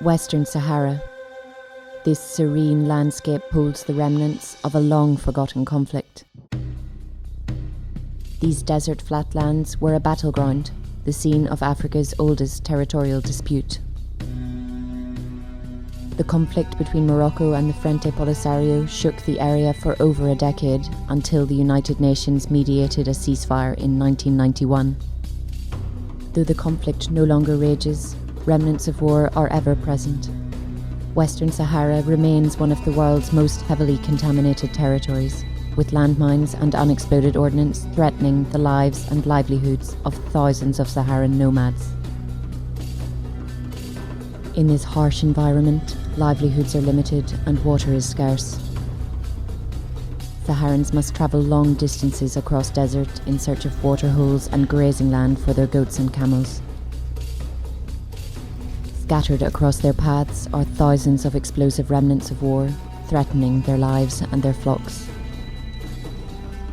Western Sahara. This serene landscape holds the remnants of a long-forgotten conflict. These desert flatlands were a battleground, the scene of Africa's oldest territorial dispute. The conflict between Morocco and the Frente POLISARIO shook the area for over a decade until the United Nations mediated a ceasefire in 1991. Though the conflict no longer rages, remnants of war are ever present. Western Sahara remains one of the world's most heavily contaminated territories, with landmines and unexploded ordnance threatening the lives and livelihoods of thousands of Saharan nomads. In this harsh environment, livelihoods are limited and water is scarce. Saharans must travel long distances across desert in search of waterholes and grazing land for their goats and camels. Scattered across their paths are thousands of explosive remnants of war, threatening their lives and their flocks.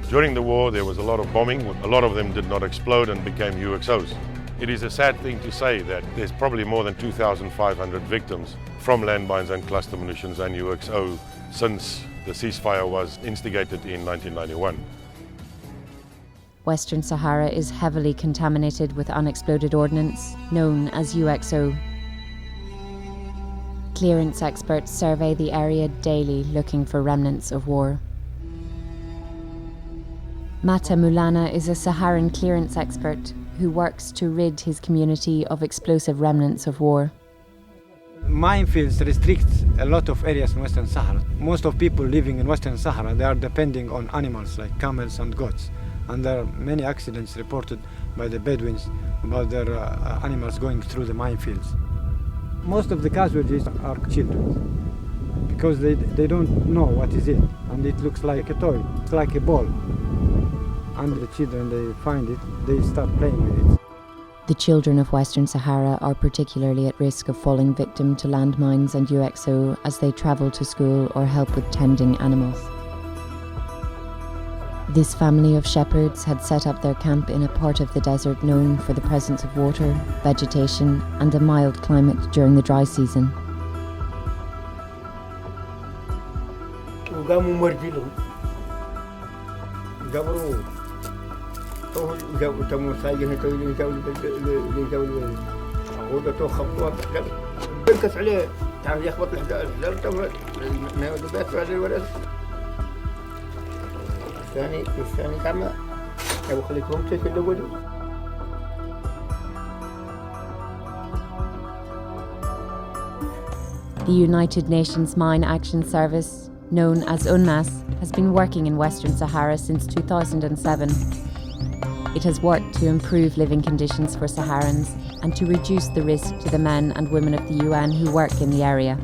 During the war, there was a lot of bombing. A lot of them did not explode and became UXOs. It is a sad thing to say that there's probably more than 2,500 victims from landmines and cluster munitions and UXO since the ceasefire was instigated in 1991. Western Sahara is heavily contaminated with unexploded ordnance, known as UXO. Clearance experts survey the area daily looking for remnants of war. Mata Mulana is a Saharan clearance expert who works to rid his community of explosive remnants of war. Minefields restrict a lot of areas in Western Sahara. Most of people living in Western Sahara, they are depending on animals like camels and goats. And there are many accidents reported by the Bedouins about their animals going through the minefields. Most of the casualties are children because they don't know what is it, and it looks like a toy, it's like a ball. And the children, they find it, they start playing with it. The children of Western Sahara are particularly at risk of falling victim to landmines and UXO as they travel to school or help with tending animals. This family of shepherds had set up their camp in a part of the desert known for the presence of water, vegetation, and a mild climate during the dry season. The United Nations Mine Action Service, known as UNMAS, has been working in Western Sahara since 2007. It has worked to improve living conditions for Saharans and to reduce the risk to the men and women of the UN who work in the area.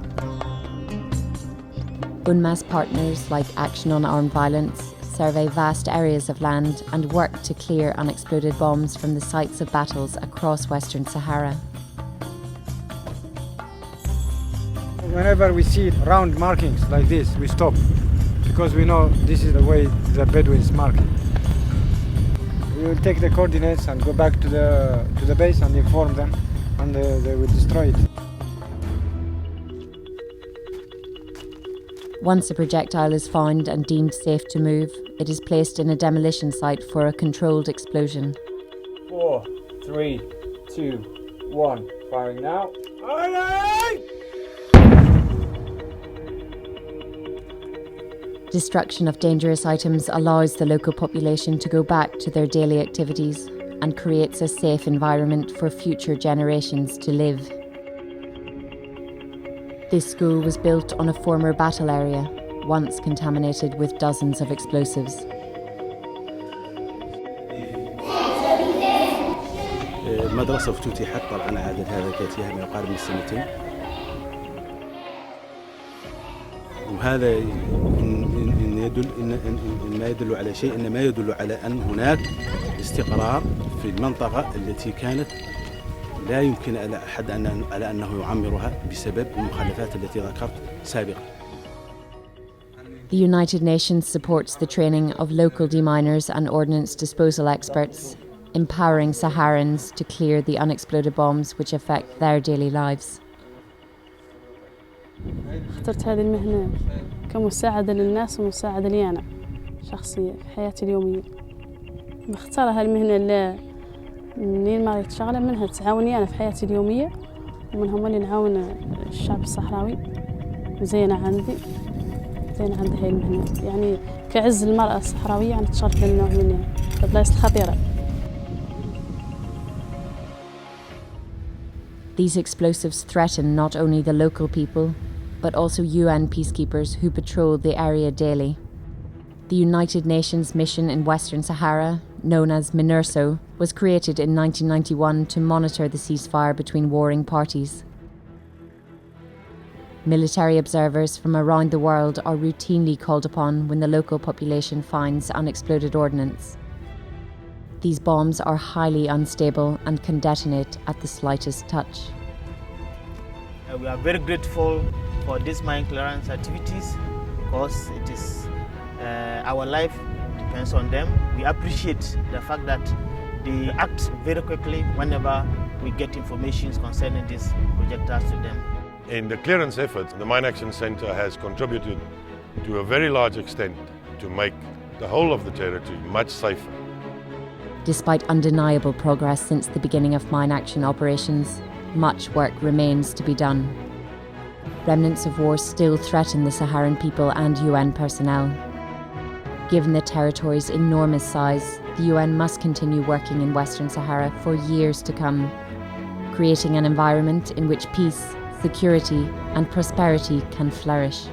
UNMAS partners like Action on Armed Violence survey vast areas of land and work to clear unexploded bombs from the sites of battles across Western Sahara. Whenever we see round markings like this, we stop because we know this is the way the Bedouins mark it. We will take the coordinates and go back to the base and inform them, and they will destroy it. Once a projectile is found and deemed safe to move, it is placed in a demolition site for a controlled explosion. 4, 3, 2, 1, firing now. Destruction of dangerous items allows the local population to go back to their daily activities and creates a safe environment for future generations to live. This school was built on a former battle area, once contaminated with dozens of explosives. المدرسة افتتحت طبعا عدد هذا كاتيها ما يقارب من سنتين، وهذا إن يدل إن ما يدل على شيء، إنما يدل على أن هناك استقرار في المنطقة التي كانت لا يمكن على أحد على أنه يعمرها بسبب المخالفات التي ذكرت سابقا. The United Nations supports the training of local deminers and ordnance disposal experts, empowering Saharans to clear the unexploded bombs which affect their daily lives. اخترت هذه المهنة كمساعدة للناس ومساعدة لي أنا شخصية في حياتي اليومية. بختار هالمهنة اللي منين ما ريت شغلة منها تعاوني أنا في حياتي اليومية، ومنها اللي نعاون الشعب الصحراوي. وزينة عندي هاي المهنة، يعني كعز المرأة الصحراوية أنا تشارك للنوع من البلايص الخطيرة. These explosives threaten not only the local people, but also UN peacekeepers who patrol the area daily. The United Nations mission in Western Sahara, known as MINURSO, was created in 1991 to monitor the ceasefire between warring parties. Military observers from around the world are routinely called upon when the local population finds unexploded ordnance. These bombs are highly unstable and can detonate at the slightest touch. We are very grateful for these mine clearance activities because it is our life depends on them. We appreciate the fact that they act very quickly whenever we get information concerning these projectiles to them. In the clearance effort, the Mine Action Centre has contributed to a very large extent to make the whole of the territory much safer. Despite undeniable progress since the beginning of mine action operations, much work remains to be done. Remnants of war still threaten the Saharan people and UN personnel. Given the territory's enormous size, the UN must continue working in Western Sahara for years to come, creating an environment in which peace, security and prosperity can flourish.